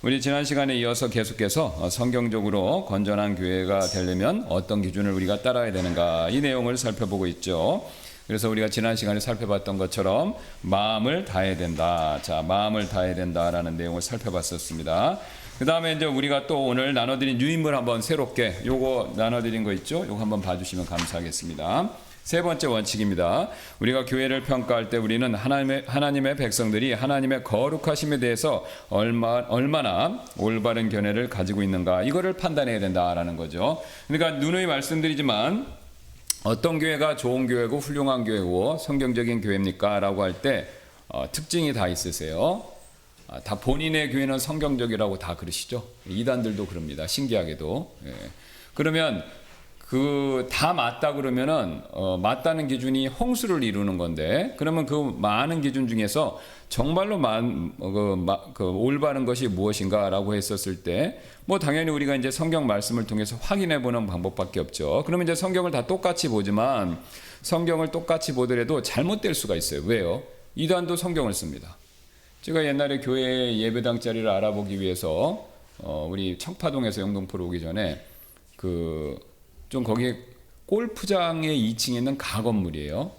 우리 지난 시간에 이어서 계속해서 성경적으로 건전한 교회가 되려면 어떤 기준을 우리가 따라야 되는가, 이 내용을 살펴보고 있죠. 그래서 우리가 지난 시간에 살펴봤던 것처럼 마음을 다해야 된다. 자, 마음을 다해야 된다라는 내용을 살펴봤었습니다. 그 다음에 이제 우리가 또 오늘 나눠드린 유인물 한번 새롭게 요거 나눠드린 거 있죠? 요거 한번 봐주시면 감사하겠습니다. 세 번째 원칙입니다. 우리가 교회를 평가할 때 우리는 하나님의 백성들이 하나님의 거룩하심에 대해서 얼마나 올바른 견해를 가지고 있는가, 이거를 판단해야 된다라는 거죠. 그러니까 누누이 말씀드리지만 어떤 교회가 좋은 교회고 훌륭한 교회고 성경적인 교회입니까? 라고 할 때 특징이 다 있으세요. 다 본인의 교회는 성경적이라고 다 그러시죠. 이단들도 그럽니다. 신기하게도. 예. 그러면 다 맞다 그러면은 맞다는 기준이 홍수를 이루는 건데, 그러면 그 많은 기준 중에서 정말로 올바른 것이 무엇인가라고 했었을 때, 뭐 당연히 우리가 이제 성경 말씀을 통해서 확인해 보는 방법밖에 없죠. 그러면 이제 성경을 다 똑같이 보지만 성경을 똑같이 보더라도 잘못될 수가 있어요. 왜요? 이단도 성경을 씁니다. 제가 옛날에 교회 예배당 자리를 알아보기 위해서 우리 청파동에서 영등포로 오기 전에 좀 거기에 골프장의 2층에 있는 가건물이에요.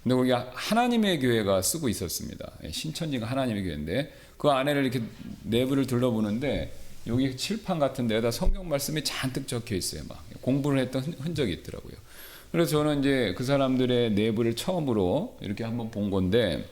근데 거기 하나님의 교회가 쓰고 있었습니다. 신천지가 하나님의 교회인데 그 안에를 이렇게 내부를 둘러보는데 여기 칠판 같은 데에다 성경 말씀이 잔뜩 적혀 있어요. 막 공부를 했던 흔적이 있더라고요. 그래서 저는 이제 그 사람들의 내부를 처음으로 이렇게 한번 본 건데,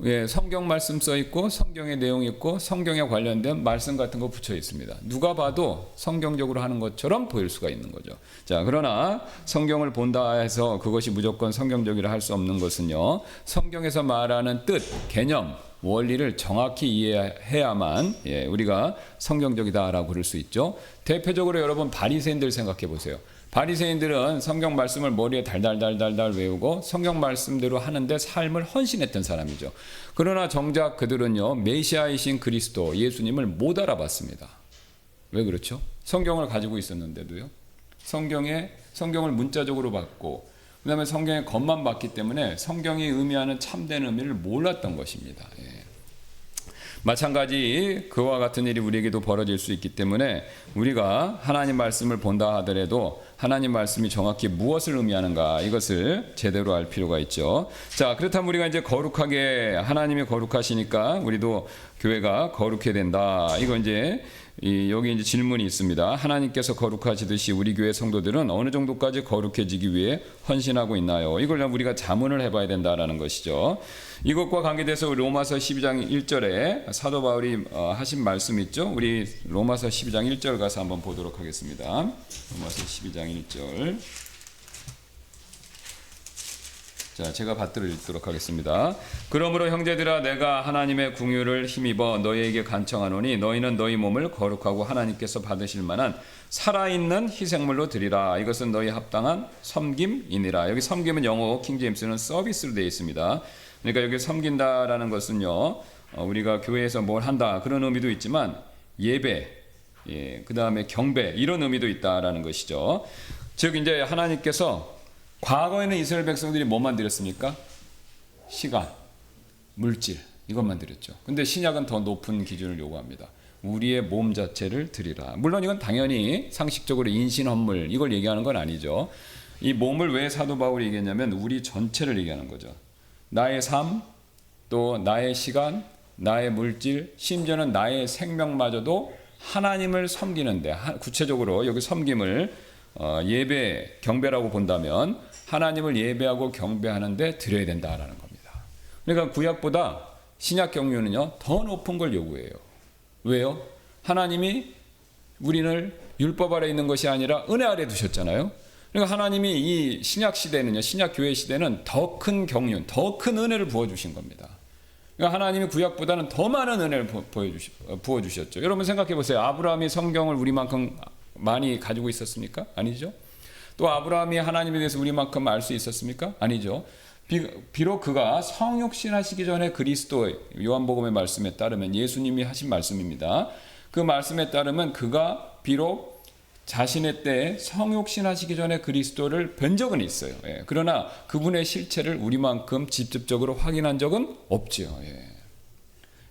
예, 성경 말씀 써 있고 성경의 내용이 있고 성경에 관련된 말씀 같은 거 붙여 있습니다. 누가 봐도 성경적으로 하는 것처럼 보일 수가 있는 거죠. 자, 그러나 성경을 본다 해서 그것이 무조건 성경적이라 할 수 없는 것은요, 성경에서 말하는 뜻, 개념, 원리를 정확히 이해해야만 우리가 성경적이다라고 그럴 수 있죠. 대표적으로 여러분 바리새인들 생각해 보세요. 바리새인들은 성경 말씀을 머리에 달달달달달 외우고 성경 말씀대로 하는데 삶을 헌신했던 사람이죠. 그러나 정작 그들은요, 메시아이신 그리스도 예수님을 못 알아봤습니다. 왜 그렇죠? 성경을 가지고 있었는데도요. 성경을 문자적으로 봤고, 그 다음에 성경의 겉만 봤기 때문에 성경이 의미하는 참된 의미를 몰랐던 것입니다. 마찬가지 그와 같은 일이 우리에게도 벌어질 수 있기 때문에 우리가 하나님 말씀을 본다 하더라도 하나님 말씀이 정확히 무엇을 의미하는가, 이것을 제대로 알 필요가 있죠. 자, 그렇다면 우리가 이제 거룩하게, 하나님이 거룩하시니까 우리도 교회가 거룩해야 된다. 이거 이제 여기 이제 질문이 있습니다. 하나님께서 거룩하시듯이 우리 교회 성도들은 어느 정도까지 거룩해지기 위해 헌신하고 있나요? 이걸 우리가 자문을 해봐야 된다라는 것이죠. 이것과 관계돼서 로마서 12장 1절에 사도 바울이 하신 말씀 있죠. 우리 로마서 12장 1절 가서 한번 보도록 하겠습니다. 로마서 12장 1절. 자, 제가 받들어 읽도록 하겠습니다. 그러므로 형제들아, 내가 하나님의 궁유를 힘입어 너희에게 간청하노니 너희는 너희 몸을 거룩하고 하나님께서 받으실 만한 살아있는 희생물로 드리라. 이것은 너희 합당한 섬김이니라. 여기 섬김은 영어 킹제임스는 서비스로 되어 있습니다. 그러니까 여기 섬긴다라는 것은요, 우리가 교회에서 뭘 한다, 그런 의미도 있지만 예배, 그 다음에 경배, 이런 의미도 있다라는 것이죠. 즉 이제 하나님께서 과거에는 이스라엘 백성들이 뭐만 드렸습니까? 시간, 물질, 이것만 드렸죠. 근데 신약은 더 높은 기준을 요구합니다. 우리의 몸 자체를 드리라. 물론 이건 당연히 상식적으로 인신헌물, 이걸 얘기하는 건 아니죠. 이 몸을 왜 사도 바울이 얘기했냐면 우리 전체를 얘기하는 거죠. 나의 삶, 또 나의 시간, 나의 물질, 심지어는 나의 생명마저도 하나님을 섬기는데, 구체적으로 여기 섬김을 예배, 경배라고 본다면 하나님을 예배하고 경배하는데 드려야 된다라는 겁니다. 그러니까 구약보다 신약 경륜은요, 더 높은 걸 요구해요. 왜요? 하나님이 우리를 율법 아래 있는 것이 아니라 은혜 아래 두셨잖아요. 그러니까 하나님이 이 신약 시대는요, 신약 교회 시대는 더 큰 경륜, 더 큰 은혜를 부어주신 겁니다. 그러니까 하나님이 구약보다는 더 많은 은혜를 부어주셨죠. 여러분 생각해 보세요. 아브라함이 성경을 우리만큼 많이 가지고 있었습니까? 아니죠. 또 아브라함이 하나님에 대해서 우리만큼 알 수 있었습니까? 아니죠. 비록 그가 성육신 하시기 전에 그리스도, 요한복음의 말씀에 따르면 예수님이 하신 말씀입니다. 그 말씀에 따르면 그가 비록 자신의 때에 성육신 하시기 전에 그리스도를 뵌 적은 있어요. 그러나 그분의 실체를 우리만큼 직접적으로 확인한 적은 없죠.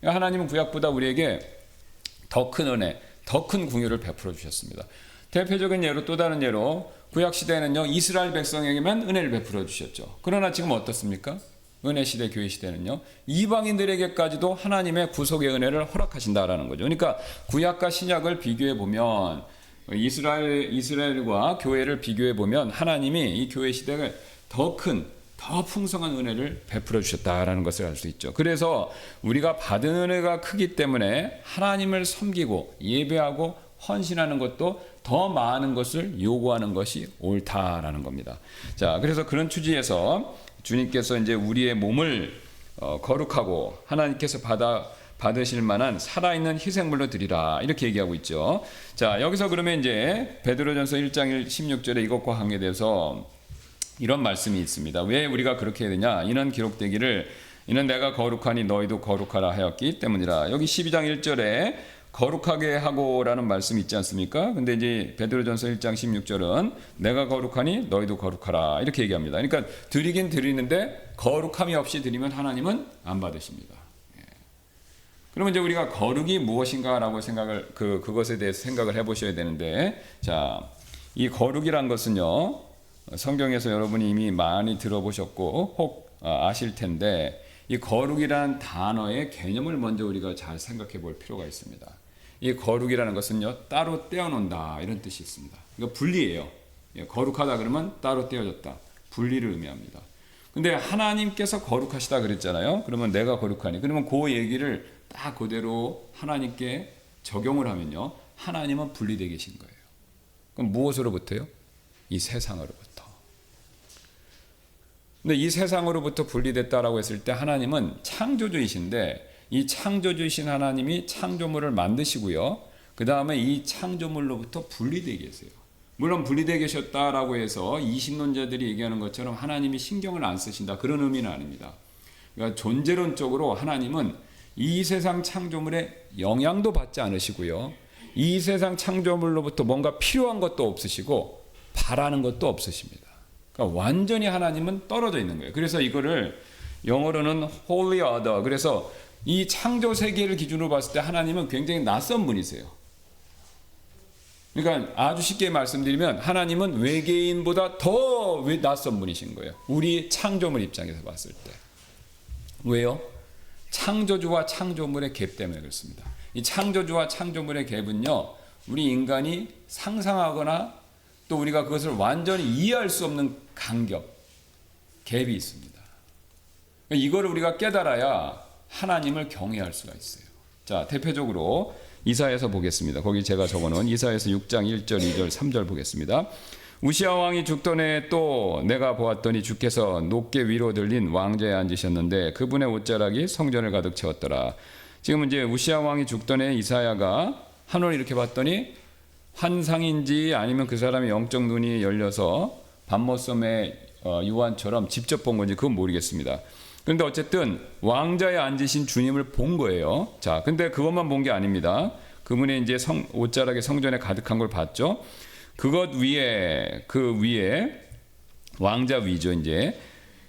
하나님은 구약보다 우리에게 더 큰 은혜, 더 큰 긍휼을 베풀어 주셨습니다. 대표적인 예로 또 다른 예로 구약 시대에는요 이스라엘 백성에게만 은혜를 베풀어 주셨죠. 그러나 지금 어떻습니까? 은혜 시대 교회 시대는요 이방인들에게까지도 하나님의 구속의 은혜를 허락하신다라는 거죠. 그러니까 구약과 신약을 비교해 보면 이스라엘과 교회를 비교해 보면 하나님이 이 교회 시대를 더 풍성한 은혜를 베풀어 주셨다라는 것을 알 수 있죠. 그래서 우리가 받은 은혜가 크기 때문에 하나님을 섬기고 예배하고 헌신하는 것도 더 많은 것을 요구하는 것이 옳다라는 겁니다. 자, 그래서 그런 취지에서 주님께서 이제 우리의 몸을 거룩하고 하나님께서 받으실 만한 살아있는 희생물로 드리라 이렇게 얘기하고 있죠. 자, 여기서 그러면 이제 베드로전서 1장 16절에 이것과 관계돼서 이런 말씀이 있습니다. 왜 우리가 그렇게 해야 되냐? 이는 기록되기를 이는 내가 거룩하니 너희도 거룩하라 하였기 때문이라. 여기 12장 1절에 거룩하게 하고라는 말씀이 있지 않습니까? 근데 이제 베드로전서 1장 16절은 내가 거룩하니 너희도 거룩하라 이렇게 얘기합니다. 그러니까 드리긴 드리는데 거룩함이 없이 드리면 하나님은 안 받으십니다. 그러면 이제 우리가 거룩이 무엇인가라고 그것에 대해서 생각을 해보셔야 되는데, 자, 이 거룩이란 것은요 성경에서 여러분이 이미 많이 들어보셨고 혹 아실 텐데 이 거룩이라는 단어의 개념을 먼저 우리가 잘 생각해 볼 필요가 있습니다. 이 거룩이라는 것은요 따로 떼어놓는다 이런 뜻이 있습니다. 그러니까 분리예요. 거룩하다 그러면 따로 떼어졌다, 분리를 의미합니다. 근데 하나님께서 거룩하시다 그랬잖아요. 그러면 내가 거룩하니, 그러면 그 얘기를 딱 그대로 하나님께 적용을 하면요 하나님은 분리되어 계신 거예요. 그럼 무엇으로부터요? 이 세상으로부터. 근데 이 세상으로부터 분리됐다라고 했을 때 하나님은 창조주이신데 이 창조주이신 하나님이 창조물을 만드시고요. 그 다음에 이 창조물로부터 분리되어 계세요. 물론 분리되어 계셨다라고 해서 이신론자들이 얘기하는 것처럼 하나님이 신경을 안 쓰신다 그런 의미는 아닙니다. 그러니까 존재론적으로 하나님은 이 세상 창조물에 영향도 받지 않으시고요. 이 세상 창조물로부터 뭔가 필요한 것도 없으시고 바라는 것도 없으십니다. 그러니까 완전히 하나님은 떨어져 있는 거예요. 그래서 이거를 영어로는 holy other, 그래서 이 창조 세계를 기준으로 봤을 때 하나님은 굉장히 낯선 분이세요. 그러니까 아주 쉽게 말씀드리면 하나님은 외계인보다 더 낯선 분이신 거예요. 우리 창조물 입장에서 봤을 때. 왜요? 창조주와 창조물의 갭 때문에 그렇습니다. 이 창조주와 창조물의 갭은요 우리 인간이 상상하거나 또 우리가 그것을 완전히 이해할 수 없는 간격, 갭이 있습니다. 이거를 우리가 깨달아야 하나님을 경외할 수가 있어요. 자, 대표적으로 이사야서 보겠습니다. 거기 제가 적어놓은 이사야서 6장 1절, 2절, 3절 보겠습니다. 우시아 왕이 죽던 해에 또 내가 보았더니 주께서 높게 위로 들린 왕좌에 앉으셨는데 그분의 옷자락이 성전을 가득 채웠더라. 지금 이제 우시아 왕이 죽던 해에 이사야가 하늘을 이렇게 봤더니 환상인지 아니면 그 사람의 영적 눈이 열려서 밤모섬의 요한처럼 직접 본 건지 그건 모르겠습니다. 그런데 어쨌든 왕좌에 앉으신 주님을 본 거예요. 자, 근데 그것만 본 게 아닙니다. 그분의 이제 옷자락에 성전에 가득한 걸 봤죠. 그 위에 왕자 위죠. 이제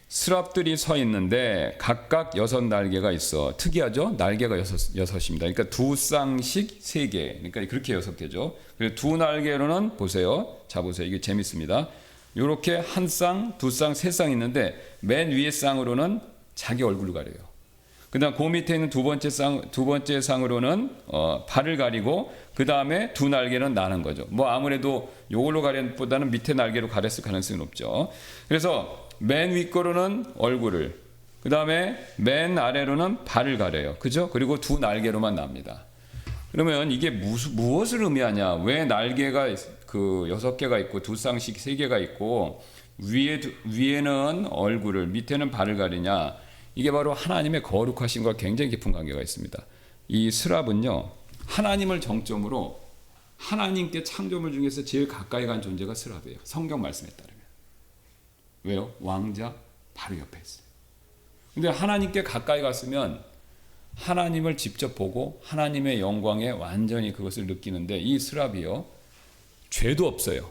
스랍들이 서 있는데 각각 6날개가 있어. 특이하죠? 날개가 여섯입니다. 그러니까 두 쌍씩 3개. 그러니까 그렇게 6개죠. 그리고 두 날개로는 보세요. 자, 보세요. 이게 재밌습니다. 이렇게 한 쌍, 두 쌍, 세 쌍 있는데 맨 위에 쌍으로는 자기 얼굴을 가려요. 그다음 그 밑에 있는 두 번째 쌍으로는 발을 가리고 그 다음에 두 날개는 나는 거죠. 뭐 아무래도 이걸로 가려보다는 밑에 날개로 가렸을 가능성이 높죠. 그래서 맨 윗거로는 얼굴을, 그 다음에 맨 아래로는 발을 가려요. 그죠? 그리고 두 날개로만 납니다. 그러면 이게 무엇을 의미하냐? 왜 날개가 그 6개가 있고 두 쌍씩 3개가 있고 위에는 얼굴을, 밑에는 발을 가리냐? 이게 바로 하나님의 거룩하심과 굉장히 깊은 관계가 있습니다. 이 스랍은요, 하나님을 정점으로 하나님께 창조물 중에서 제일 가까이 간 존재가 스랍이에요. 성경 말씀에 따르면. 왜요? 왕자 바로 옆에 있어요. 근데 하나님께 가까이 갔으면 하나님을 직접 보고 하나님의 영광에 완전히 그것을 느끼는데 이 스랍이요, 죄도 없어요.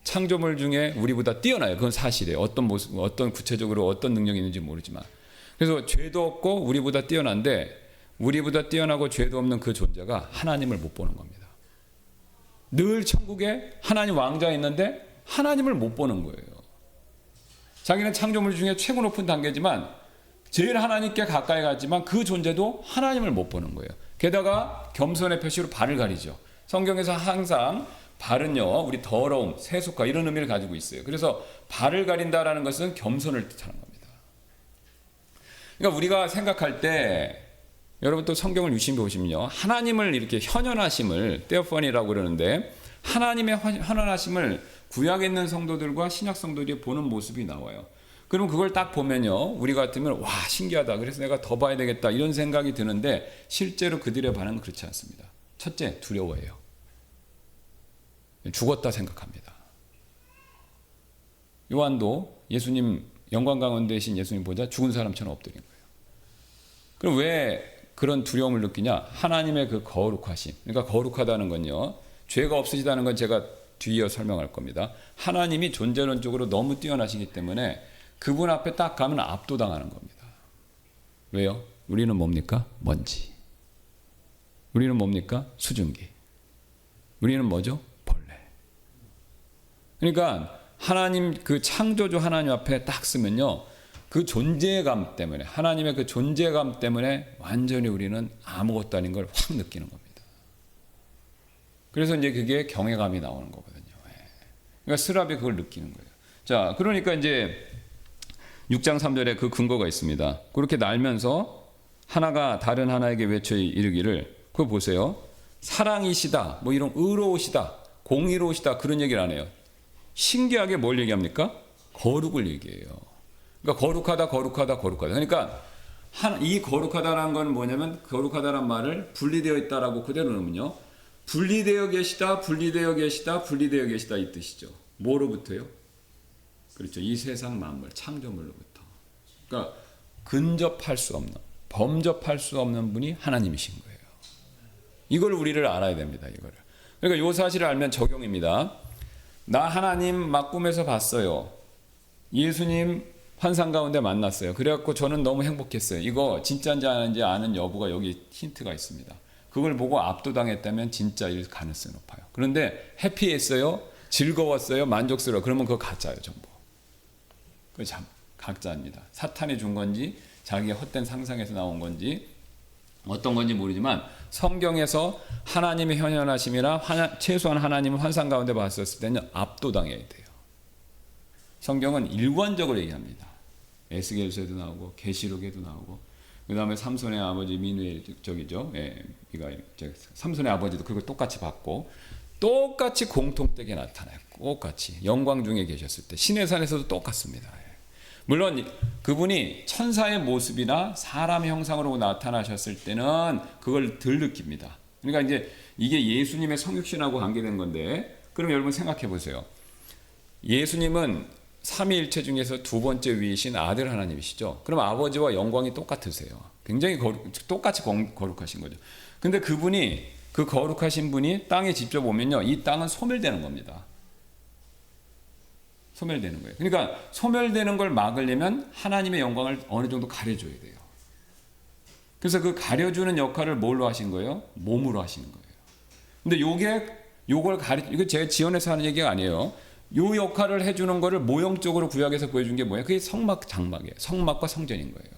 창조물 중에 우리보다 뛰어나요. 그건 사실이에요. 어떤 모습, 어떤 구체적으로 어떤 능력이 있는지 모르지만. 그래서 죄도 없고 우리보다 뛰어난데 우리보다 뛰어나고 죄도 없는 그 존재가 하나님을 못 보는 겁니다. 늘 천국에 하나님 왕자가 있는데 하나님을 못 보는 거예요. 자기는 창조물 중에 최고 높은 단계지만 제일 하나님께 가까이 가지만 그 존재도 하나님을 못 보는 거예요. 게다가 겸손의 표시로 발을 가리죠. 성경에서 항상 발은요, 우리 더러움, 세속화 이런 의미를 가지고 있어요. 그래서 발을 가린다라는 것은 겸손을 뜻하는 겁니다. 그러니까 우리가 생각할 때 여러분 또 성경을 유심히 보시면요, 하나님을 이렇게 현현하심을 테오파니라고 그러는데 하나님의 현현하심을 구약에 있는 성도들과 신약 성도들이 보는 모습이 나와요. 그럼 그걸 딱 보면요, 우리 같으면 와 신기하다, 그래서 내가 더 봐야 되겠다 이런 생각이 드는데 실제로 그들의 반응은 그렇지 않습니다. 첫째, 두려워해요. 죽었다 생각합니다. 요한도 예수님 영광 가운데 계신 예수님 보자 죽은 사람처럼 엎드린 거예요. 그럼 왜 그런 두려움을 느끼냐? 하나님의 그 거룩하심. 그러니까 거룩하다는 건요, 죄가 없으시다는 건 제가 뒤이어 설명할 겁니다. 하나님이 존재론적으로 너무 뛰어나시기 때문에 그분 앞에 딱 가면 압도당하는 겁니다. 왜요? 우리는 뭡니까? 먼지. 우리는 뭡니까? 수증기. 우리는 뭐죠? 벌레. 그러니까 하나님 그 창조주 하나님 앞에 딱 쓰면요, 그 존재감 때문에, 하나님의 그 존재감 때문에 완전히 우리는 아무것도 아닌 걸 확 느끼는 겁니다. 그래서 이제 그게 경외감이 나오는 거거든요. 그러니까 스랍이 그걸 느끼는 거예요. 자, 그러니까 이제 6장 3절에 그 근거가 있습니다. 그렇게 날면서 하나가 다른 하나에게 외쳐 이르기를, 그거 보세요. 사랑이시다, 뭐 이런 의로우시다, 공의로우시다 그런 얘기를 안 해요. 신기하게 뭘 얘기합니까? 거룩을 얘기해요. 그러니까 거룩하다, 거룩하다, 거룩하다. 그러니까 이 거룩하다라는 건 뭐냐면, 거룩하다라는 말을 분리되어 있다라고 그대로 넣으면요, 분리되어 계시다, 분리되어 계시다, 분리되어 계시다 이 뜻이죠. 뭐로부터요? 그렇죠. 이 세상 만물, 창조물로부터. 그러니까 근접할 수 없는, 범접할 수 없는 분이 하나님이신 거예요. 이걸 우리를 알아야 됩니다. 이거를. 그러니까 이 사실을 알면 적용입니다. 나 하나님 막 꿈에서 봤어요. 예수님 환상 가운데 만났어요. 그래갖고 저는 너무 행복했어요. 이거 진짜인지 아닌지 아는 여부가 여기 힌트가 있습니다. 그걸 보고 압도당했다면 진짜일 가능성이 높아요. 그런데 해피했어요, 즐거웠어요, 만족스러워, 그러면 그거 가짜예요. 전부. 그거 참 가짜입니다. 사탄이 준 건지 자기의 헛된 상상에서 나온 건지 어떤 건지 모르지만 성경에서 하나님의 현현하심이나 최소한 하나님을 환상 가운데 봤었을 때는 압도당해야 돼요. 성경은 일관적으로 얘기합니다. 에스겔서에도 나오고 계시록에도 나오고, 그 다음에 삼손의 아버지 민우의 저기죠. 삼손의 아버지도 그걸 똑같이 봤고, 똑같이 공통되게 나타나요. 똑같이 영광 중에 계셨을 때 시내산에서도 똑같습니다. 물론 그분이 천사의 모습이나 사람의 형상으로 나타나셨을 때는 그걸 덜 느낍니다. 그러니까 이제 이게 예수님의 성육신하고 관계된 건데, 그럼 여러분 생각해 보세요. 예수님은 삼위일체 중에서 두 번째 위이신 아들 하나님이시죠. 그럼 아버지와 영광이 똑같으세요. 굉장히 똑같이 거룩하신 거죠. 근데 그분이, 그 거룩하신 분이 땅에 직접 오면요, 이 땅은 소멸되는 겁니다. 소멸되는 거예요. 그러니까 소멸되는 걸 막으려면 하나님의 영광을 어느 정도 가려줘야 돼요. 그래서 그 가려주는 역할을 뭘로 하신 거예요? 몸으로 하시는 거예요. 근데 이거 제가 지어내서 하는 얘기가 아니에요. 요 역할을 해주는 거를 모형적으로 구약에서 보여준 게 뭐예요? 그게 성막 장막이에요. 성막과 성전인 거예요.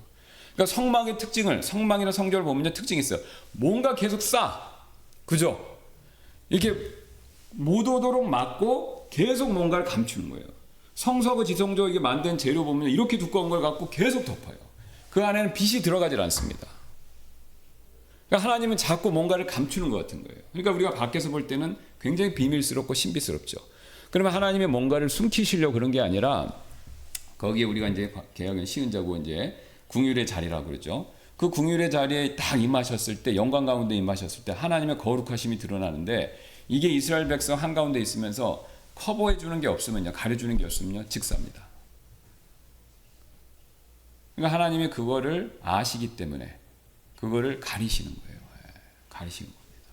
그러니까 성막의 특징을, 성막이나 성전을 보면 특징이 있어요. 뭔가 계속 그죠? 이렇게 못 오도록 막고 계속 뭔가를 감추는 거예요. 성서고 지성조 이게 만든 재료 보면 이렇게 두꺼운 걸 갖고 계속 덮어요. 그 안에는 빛이 들어가질 않습니다. 그러니까 하나님은 자꾸 뭔가를 감추는 것 같은 거예요. 그러니까 우리가 밖에서 볼 때는 굉장히 비밀스럽고 신비스럽죠. 그러면 하나님의 뭔가를 숨기시려고 그런 게 아니라, 거기에 우리가 이제 개혁은 시은자고 이제 궁율의 자리라고 그러죠. 그 궁율의 자리에 딱 임하셨을 때, 영광 가운데 임하셨을 때 하나님의 거룩하심이 드러나는데, 이게 이스라엘 백성 한가운데 있으면서 커버해 주는 게 없으면요, 가려주는 게 없으면요, 직사입니다. 그러니까 하나님이 그거를 아시기 때문에 그거를 가리시는 거예요. 가리시는 겁니다.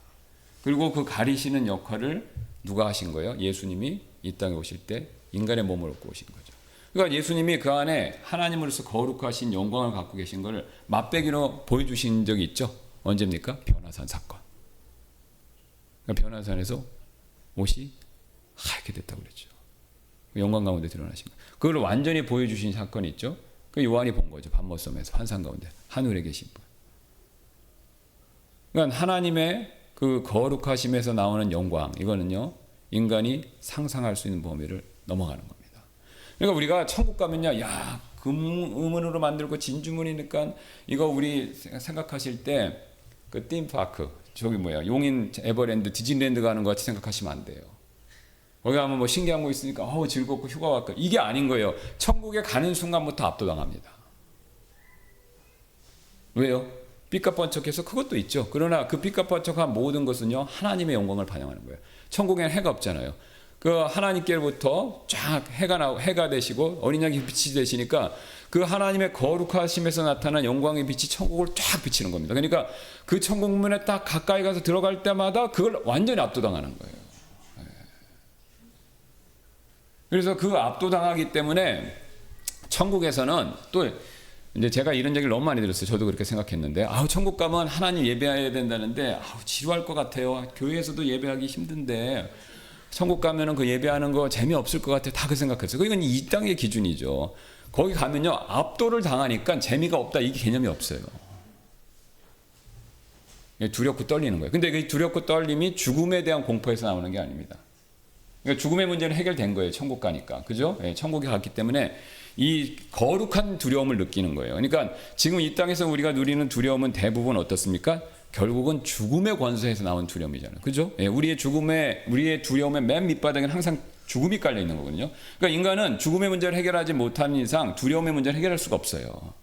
그리고 그 가리시는 역할을 누가 하신 거예요? 예수님이 이 땅에 오실 때 인간의 몸을 얻고 오신 거죠. 그러니까 예수님이 그 안에 하나님으로서 거룩하신 영광을 갖고 계신 것을 맛배기로 보여주신 적이 있죠. 언제입니까? 변화산 사건. 그러니까 변화산에서 옷이 하얗게 됐다고 그랬죠. 영광 가운데 드러나신 거. 그걸 완전히 보여주신 사건이 있죠. 그 요한이 본 거죠. 밤모섬에서 환상 가운데 하늘에 계신 분. 그러니까 하나님의 그 거룩하심에서 나오는 영광, 이거는요 인간이 상상할 수 있는 범위를 넘어가는 겁니다. 그러니까 우리가 천국 가면요, 야 금은으로 만들고 진주문이니까 이거 우리 생각하실 때 그 띵파크 저기 뭐야 용인 에버랜드 디즈니랜드 가는 것 같이 생각하시면 안 돼요. 거기 가면 뭐 신기한 거 있으니까 즐겁고 휴가 갈까, 이게 아닌 거예요. 천국에 가는 순간부터 압도당합니다. 왜요? 삐까뻔쩍해서 그것도 있죠. 그러나 그 삐까뻔쩍한 모든 것은요 하나님의 영광을 반영하는 거예요. 천국에는 해가 없잖아요. 그 하나님께로부터 쫙 해가 되시고 어린 양의 빛이 되시니까 그 하나님의 거룩하심에서 나타난 영광의 빛이 천국을 쫙 비치는 겁니다. 그러니까 그 천국문에 딱 가까이 가서 들어갈 때마다 그걸 완전히 압도당하는 거예요. 그래서 그 압도당하기 때문에 천국에서는 또 이제 제가 이런 얘기를 너무 많이 들었어요. 저도 그렇게 생각했는데 천국 가면 하나님 예배해야 된다는데 지루할 것 같아요. 교회에서도 예배하기 힘든데 천국 가면은 그 예배하는 거 재미없을 것 같아요. 다 그 생각했어요. 이건 이 땅의 기준이죠. 거기 가면요 압도를 당하니까 재미가 없다, 이게 개념이 없어요. 두렵고 떨리는 거예요. 근데 그 두렵고 떨림이 죽음에 대한 공포에서 나오는 게 아닙니다. 그러니까 죽음의 문제는 해결된 거예요. 천국 가니까. 그죠? 천국에 갔기 때문에 이 거룩한 두려움을 느끼는 거예요. 그러니까 지금 이 땅에서 우리가 누리는 두려움은 대부분 어떻습니까? 결국은 죽음의 권세에서 나온 두려움이잖아요. 그죠? 우리의 두려움의 맨 밑바닥에는 항상 죽음이 깔려 있는 거거든요. 그러니까 인간은 죽음의 문제를 해결하지 못하는 이상 두려움의 문제를 해결할 수가 없어요.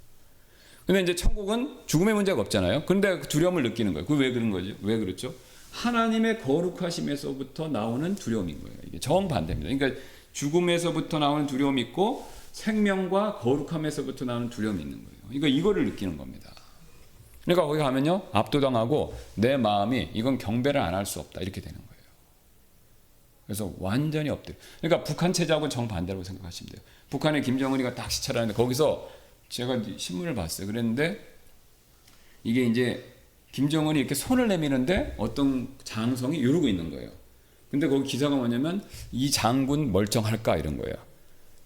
근데 이제 천국은 죽음의 문제가 없잖아요. 그런데 두려움을 느끼는 거예요. 그게 왜 그런 거죠? 왜 그렇죠? 하나님의 거룩하심에서부터 나오는 두려움인 거예요. 이게 정반대입니다. 그러니까 죽음에서부터 나오는 두려움이 있고 생명과 거룩함에서부터 나오는 두려움이 있는 거예요. 그러니까 이거를 느끼는 겁니다. 그러니까 거기 가면요 압도당하고 내 마음이 이건 경배를 안 할 수 없다, 이렇게 되는 거예요. 그래서 완전히 엎드려. 그러니까 북한 체제하고는 정반대라고 생각하시면 돼요. 북한의 김정은이가 딱 시찰을 하는데 거기서 제가 신문을 봤어요. 그랬는데 이게 이제 김정은이 이렇게 손을 내미는데 어떤 장성이 이러고 있는 거예요. 근데 거기 기사가 뭐냐면 이 장군 멀쩡할까, 이런 거예요.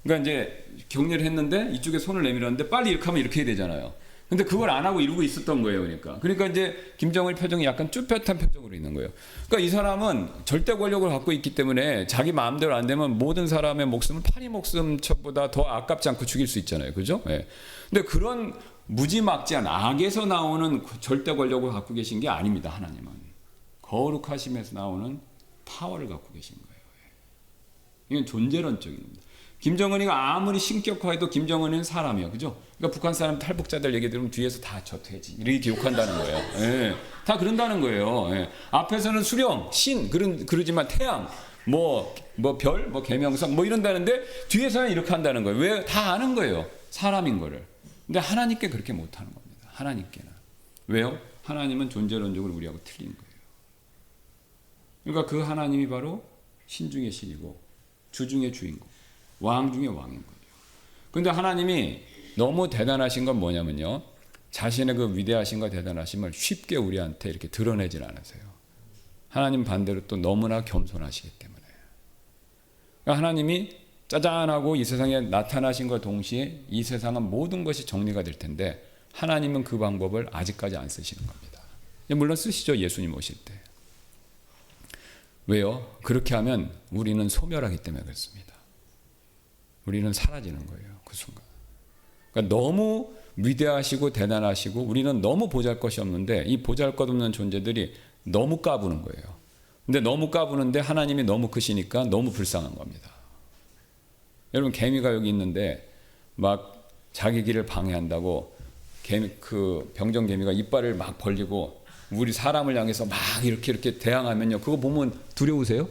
그러니까 이제 격려를 했는데 이쪽에 손을 내밀었는데 빨리 이렇게 하면 이렇게 해야 되잖아요. 근데 그걸 안 하고 이러고 있었던 거예요. 그러니까 이제 김정은 표정이 약간 쭈뼛한 표정으로 있는 거예요. 그러니까 이 사람은 절대 권력을 갖고 있기 때문에 자기 마음대로 안 되면 모든 사람의 목숨을 파리 목숨보다 더 아깝지 않고 죽일 수 있잖아요. 그죠? 근데 그런 무지막지한 악에서 나오는 절대 권력을 갖고 계신 게 아닙니다. 하나님은 거룩하심에서 나오는 파워를 갖고 계신 거예요. 이건 존재론적인 겁니다. 김정은이가 아무리 신격화해도 김정은은 사람이에요. 그죠? 그러니까 북한 사람 탈북자들 얘기 들으면 뒤에서 다 저 돼지 이렇게 기록한다는 거예요. 다 그런다는 거예요. 앞에서는 수령, 신 그러지만 태양, 별, 계명성 이런다는데 뒤에서는 이렇게 한다는 거예요. 왜? 다 아는 거예요. 사람인 거를. 근데 하나님께 그렇게 못하는 겁니다. 하나님께는. 왜요? 하나님은 존재론적으로 우리하고 틀린 거예요. 그러니까 그 하나님이 바로 신 중의 신이고 주 중의 주인공, 왕 중의 왕인 거예요. 그런데 하나님이 너무 대단하신 건 뭐냐면요, 자신의 그 위대하신과 대단하심을 쉽게 우리한테 이렇게 드러내진 않으세요. 하나님 반대로 또 너무나 겸손하시기 때문에. 그러니까 하나님이 짜잔하고 이 세상에 나타나신 것 동시에 이 세상은 모든 것이 정리가 될 텐데 하나님은 그 방법을 아직까지 안 쓰시는 겁니다. 물론 쓰시죠, 예수님 오실 때. 왜요? 그렇게 하면 우리는 소멸하기 때문에 그렇습니다. 우리는 사라지는 거예요, 그 순간. 그러니까 너무 위대하시고 대단하시고 우리는 너무 보잘것이 없는데 이 보잘것없는 존재들이 너무 까부는 거예요. 근데 너무 까부는데 하나님이 너무 크시니까 너무 불쌍한 겁니다. 여러분, 개미가 여기 있는데 막 자기 길을 방해한다고 그 병정 개미가 이빨을 막 벌리고 우리 사람을 향해서 막 이렇게 대항하면요, 그거 보면 두려우세요?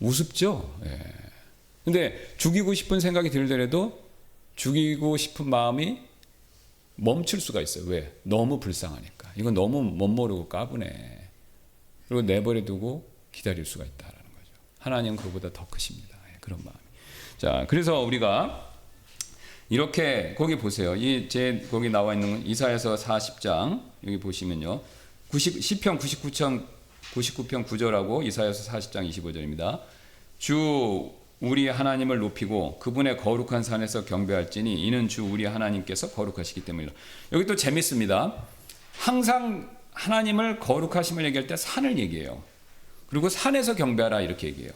우습죠? 근데 죽이고 싶은 생각이 들더라도 죽이고 싶은 마음이 멈출 수가 있어요. 왜? 너무 불쌍하니까. 이건 너무 못 모르고 까부네. 그리고 내버려 두고 기다릴 수가 있다라는 거죠. 하나님은 그보다 더 크십니다. 그런 마음이. 자, 그래서 우리가 이렇게 거기 보세요. 거기 나와 있는 건 이사야서 40장 여기 보시면요. 시편 99편 9절하고 이사야서 40장 25절입니다. 주 우리 하나님을 높이고 그분의 거룩한 산에서 경배할지니 이는 주 우리 하나님께서 거룩하시기 때문이라. 여기 또 재밌습니다. 항상 하나님을 거룩하심을 얘기할 때 산을 얘기해요. 그리고 산에서 경배하라 이렇게 얘기해요.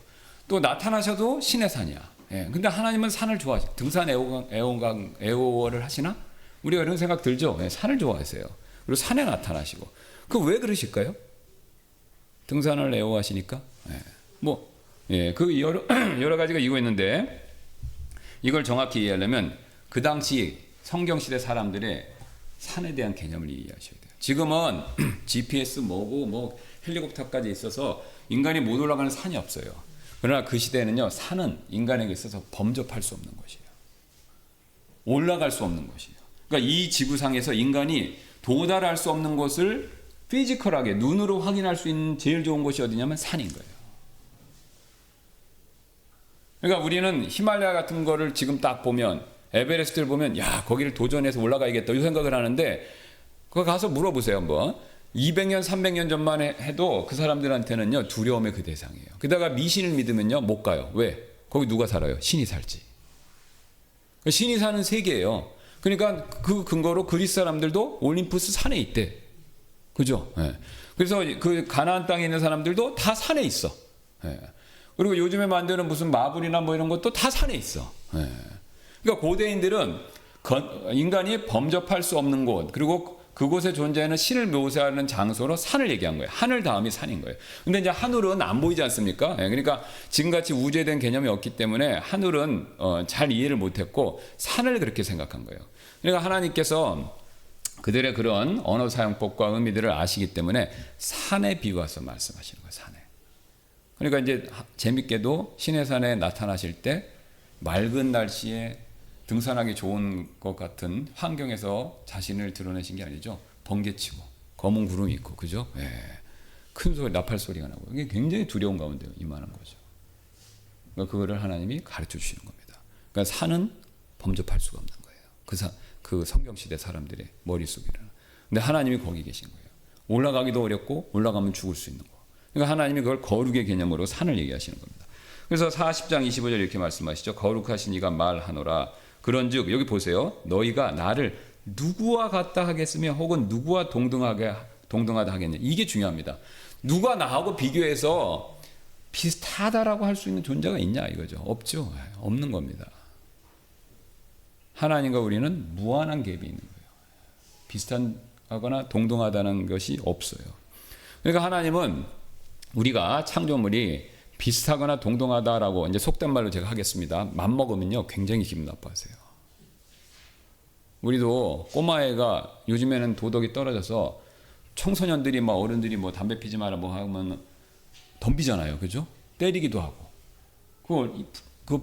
또 나타나셔도 신의 산이야. 예, 근데 하나님은 산을 좋아하세요. 등산 애호가를 하시나? 우리가 이런 생각 들죠? 예, 산을 좋아하세요. 그리고 산에 나타나시고. 그 왜 그러실까요? 등산을 애호하시니까? 그 여러 가지가 이거 있는데, 이걸 정확히 이해하려면 그 당시 성경시대 사람들의 산에 대한 개념을 이해하셔야 돼요. 지금은 GPS 뭐고 헬리콥터까지 있어서 인간이 못 올라가는 산이 없어요. 그러나 그 시대에는요, 산은 인간에게 있어서 범접할 수 없는 것이에요. 올라갈 수 없는 것이에요. 그러니까 이 지구상에서 인간이 도달할 수 없는 곳을 피지컬하게 눈으로 확인할 수 있는 제일 좋은 곳이 어디냐면 산인 거예요. 그러니까 우리는 히말라야 같은 거를 지금 딱 보면, 에베레스트를 보면 야, 거기를 도전해서 올라가야겠다 이 생각을 하는데, 그거 가서 물어보세요 한번. 200년 300년 전만 해도 그 사람들한테는요 두려움의 그 대상이에요. 게다가 미신을 믿으면요 못 가요. 왜? 거기 누가 살아요? 신이 살지. 신이 사는 세계예요. 그러니까 그 근거로 그리스 사람들도 올림푸스 산에 있대. 그죠? 예. 그래서 그 가나안 땅에 있는 사람들도 다 산에 있어. 예. 그리고 요즘에 만드는 무슨 마블이나 뭐 이런 것도 다 산에 있어. 예. 그러니까 고대인들은 인간이 범접할 수 없는 곳, 그리고 그곳에 존재하는 신을 묘사하는 장소로 산을 얘기한 거예요. 하늘 다음이 산인 거예요. 근데 이제 하늘은 안 보이지 않습니까? 예, 그러니까 지금같이 우주에 대한 개념이 없기 때문에 하늘은 잘 이해를 못했고 산을 그렇게 생각한 거예요. 그러니까 하나님께서 그들의 그런 언어 사용법과 의미들을 아시기 때문에 산에 비유해서 말씀하시는 거예요. 산에. 그러니까 이제 재밌게도 신의 산에 나타나실 때 맑은 날씨에 등산하기 좋은 것 같은 환경에서 자신을 드러내신 게 아니죠. 번개치고 검은 구름이 있고, 그죠? 예. 큰 소리, 나팔 소리가 나고, 이게 굉장히 두려운 가운데 임하는 거죠. 그러니까 그거를 하나님이 가르쳐 주시는 겁니다. 그러니까 산은 범접할 수가 없는 거예요. 그 성경 시대 사람들의 머릿속에는. 근데 하나님이 거기 계신 거예요. 올라가기도 어렵고 올라가면 죽을 수 있는 거. 그러니까 하나님이 그걸 거룩의 개념으로 산을 얘기하시는 겁니다. 그래서 40장 25절 이렇게 말씀하시죠. 거룩하신 이가 말하노라. 그런즉 여기 보세요. 너희가 나를 누구와 같다 하겠으며 혹은 누구와 동등하다 하겠냐. 이게 중요합니다. 누가 나하고 비교해서 비슷하다라고 할 수 있는 존재가 있냐 이거죠. 없죠. 없는 겁니다. 하나님과 우리는 무한한 갭이 있는 거예요. 비슷하거나 동등하다는 것이 없어요. 그러니까 하나님은 우리가 창조물이 비슷하거나 동등하다라고 이제 속된 말로 제가 하겠습니다. 맘먹으면요 굉장히 기분 나빠하세요. 우리도 꼬마애가 요즘에는 도덕이 떨어져서 청소년들이 막 어른들이 뭐 담배 피지 마라 뭐 하면 덤비잖아요, 그죠? 때리기도 하고. 그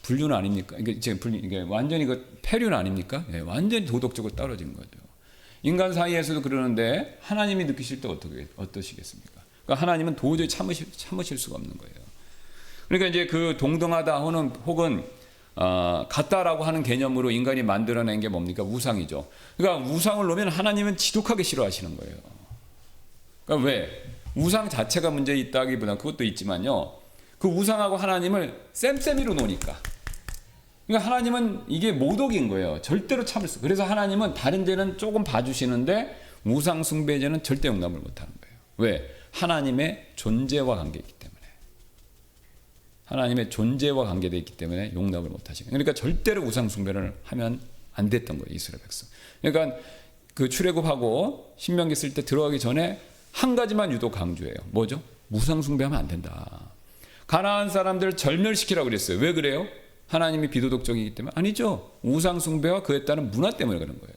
불륜 아닙니까? 이게 완전히 그 폐륜 아닙니까? 네, 완전히 도덕적으로 떨어진 거죠. 인간 사이에서도 그러는데 하나님이 느끼실 때 어떠시겠습니까? 그러니까 하나님은 도저히 참으실 수가 없는 거예요. 그러니까 이제 그 동등하다 혹은 같다라고 하는 개념으로 인간이 만들어낸 게 뭡니까? 우상이죠. 그러니까 우상을 놓으면 하나님은 지독하게 싫어하시는 거예요. 그러니까 왜? 우상 자체가 문제 있다기보다는 그것도 있지만요. 그 우상하고 하나님을 쌤쌤이로 놓으니까. 그러니까 하나님은 이게 모독인 거예요. 절대로 참을 수. 그래서 하나님은 다른 데는 조금 봐주시는데 우상 숭배제는 절대 용납을 못하는 거예요. 왜? 하나님의 존재와 관계있기 때문에. 하나님의 존재와 관계되어 있기 때문에 용납을 못하시는 거예요. 그러니까 절대로 우상 숭배를 하면 안 됐던 거예요. 이스라엘 백성. 그러니까 그 출애굽하고 신명기 쓸 때 들어가기 전에 한 가지만 유독 강조해요. 뭐죠? 우상 숭배하면 안 된다. 가나안 사람들 절멸시키라고 그랬어요. 왜 그래요? 하나님이 비도덕적이기 때문에? 아니죠. 우상 숭배와 그에 따른 문화 때문에 그런 거예요.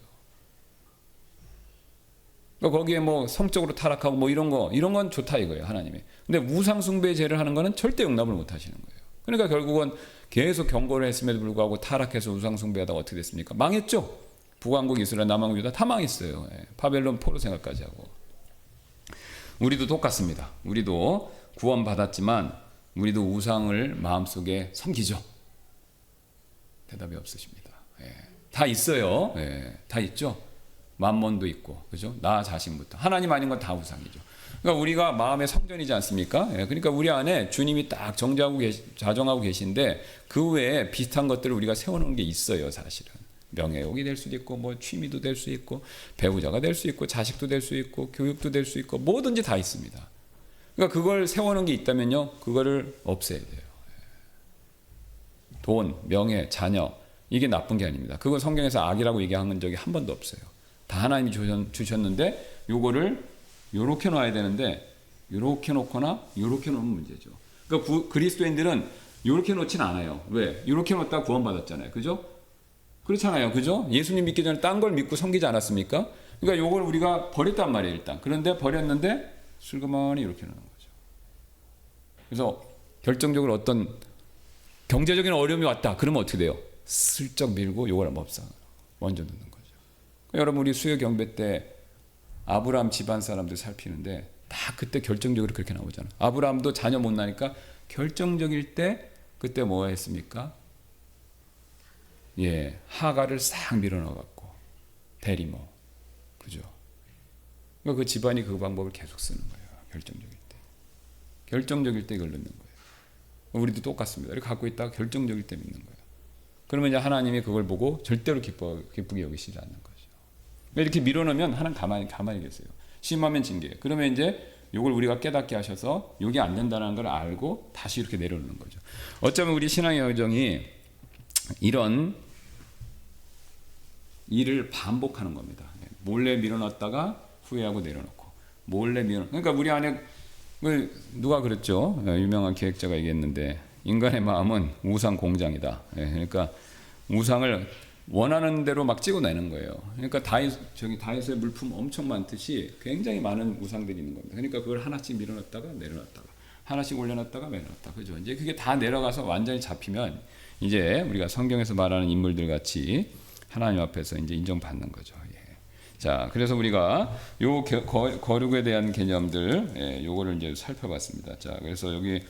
그러니까 거기에 뭐 성적으로 타락하고 뭐 이런 건 좋다 이거예요, 하나님이. 근데 우상 숭배제를 하는 거는 절대 용납을 못 하시는 거예요. 그러니까 결국은 계속 경고를 했음에도 불구하고 타락해서 우상 숭배하다가 어떻게 됐습니까? 망했죠. 북왕국 이스라엘, 남왕국 유다 다 망했어요. 바벨론 포로 생활까지 하고. 우리도 똑같습니다. 우리도 구원받았지만 우리도 우상을 마음속에 섬기죠. 대답이 없으십니다. 다 있어요. 다 있죠. 만몬도 있고, 그죠? 나 자신부터 하나님 아닌 건 다 우상이죠. 그러니까 우리가 마음의 성전이지 않습니까? 그러니까 우리 안에 주님이 딱 자정하고 계신데 그 외에 비슷한 것들을 우리가 세워놓은 게 있어요, 사실은. 명예욕이 될 수도 있고, 뭐 취미도 될 수 있고, 배우자가 될 수 있고, 자식도 될 수 있고, 교육도 될 수 있고, 뭐든지 다 있습니다. 그러니까 그걸 세워놓은 게 있다면요, 그거를 없애야 돼요. 돈, 명예, 자녀, 이게 나쁜 게 아닙니다. 그건 성경에서 악이라고 얘기한 적이 한 번도 없어요. 다 하나님이 주셨는데 요거를 요렇게 놔야 되는데 요렇게 놓거나 요렇게 놓으면 문제죠. 그러니까 그리스도인들은 요렇게 놓진 않아요. 왜? 요렇게 놓다가 구원받았잖아요. 그죠? 그렇잖아요. 그죠? 예수님 믿기 전에 딴 걸 믿고 섬기지 않았습니까? 그러니까 요걸 우리가 버렸단 말이에요, 일단. 그런데 버렸는데 슬그머니 이렇게 놓는 거죠. 그래서 결정적으로 어떤 경제적인 어려움이 왔다. 그러면 어떻게 돼요? 슬쩍 밀고 요걸 먼저 넣는 거죠. 여러분, 우리 수요 경배 때 아브라함 집안 사람들 살피는데 다 그때 결정적으로 그렇게 나오잖아요. 아브라함도 자녀 못 나니까 결정적일 때 그때 뭐 했습니까? 하가를 싹 밀어넣어갖고 대리모, 그죠? 그러니까 그 집안이 그 방법을 계속 쓰는 거예요. 결정적일 때 이걸 넣는 거예요. 우리도 똑같습니다. 이렇게 갖고 있다가 결정적일 때 믿는 거예요. 그러면 이제 하나님이 그걸 보고 절대로 기쁘게 여기시지 않는 거죠. 이렇게 밀어넣으면 하나님 가만히 계세요. 심하면 징계예요. 그러면 이제 이걸 우리가 깨닫게 하셔서 이게 안 된다는 걸 알고 다시 이렇게 내려놓는 거죠. 어쩌면 우리 신앙의 여정이 이런 일을 반복하는 겁니다. 몰래 밀어놨다가 후회하고 내려놓고, 몰래 그러니까 우리 안에 누가 그랬죠? 유명한 기획자가 얘기했는데 인간의 마음은 우상 공장이다. 그러니까 우상을 원하는 대로 막 찍어내는 거예요. 그러니까 다이소의 물품 엄청 많듯이 굉장히 많은 우상들이 있는 겁니다. 그러니까 그걸 하나씩 밀어놨다가 내려놨다가 하나씩 올려놨다가 내려놨다가, 그죠? 이제 그게 다 내려가서 완전히 잡히면 이제 우리가 성경에서 말하는 인물들 같이 하나님 앞에서 이제 인정받는 거죠. 자, 그래서 우리가 요 거룩에 대한 개념들, 요거를 이제 살펴봤습니다. 자, 그래서 여기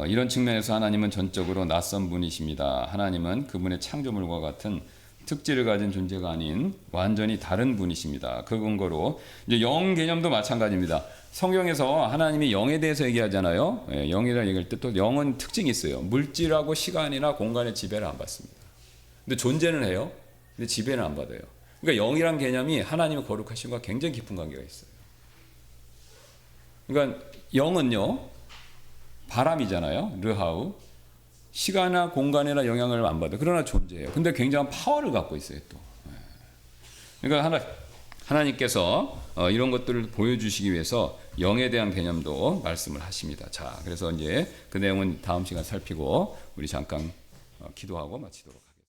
이런 측면에서 하나님은 전적으로 낯선 분이십니다. 하나님은 그분의 창조물과 같은 특질을 가진 존재가 아닌 완전히 다른 분이십니다. 그 근거로 이제 영 개념도 마찬가지입니다. 성경에서 하나님이 영에 대해서 얘기하잖아요. 영이라는 얘기할 때 또 영은 특징이 있어요. 물질하고 시간이나 공간의 지배를 안 받습니다. 근데 존재는 해요. 근데 지배는 안 받아요. 그러니까 영이란 개념이 하나님의 거룩하심과 굉장히 깊은 관계가 있어요. 그러니까 영은요, 바람이잖아요. 르하우. 시간이나 공간이나 영향을 안 받아요. 그러나 존재해요. 근데 굉장한 파워를 갖고 있어요, 또. 그러니까 하나님께서 이런 것들을 보여주시기 위해서 영에 대한 개념도 말씀을 하십니다. 자, 그래서 이제 그 내용은 다음 시간 살피고 우리 잠깐 기도하고 마치도록 하겠습니다.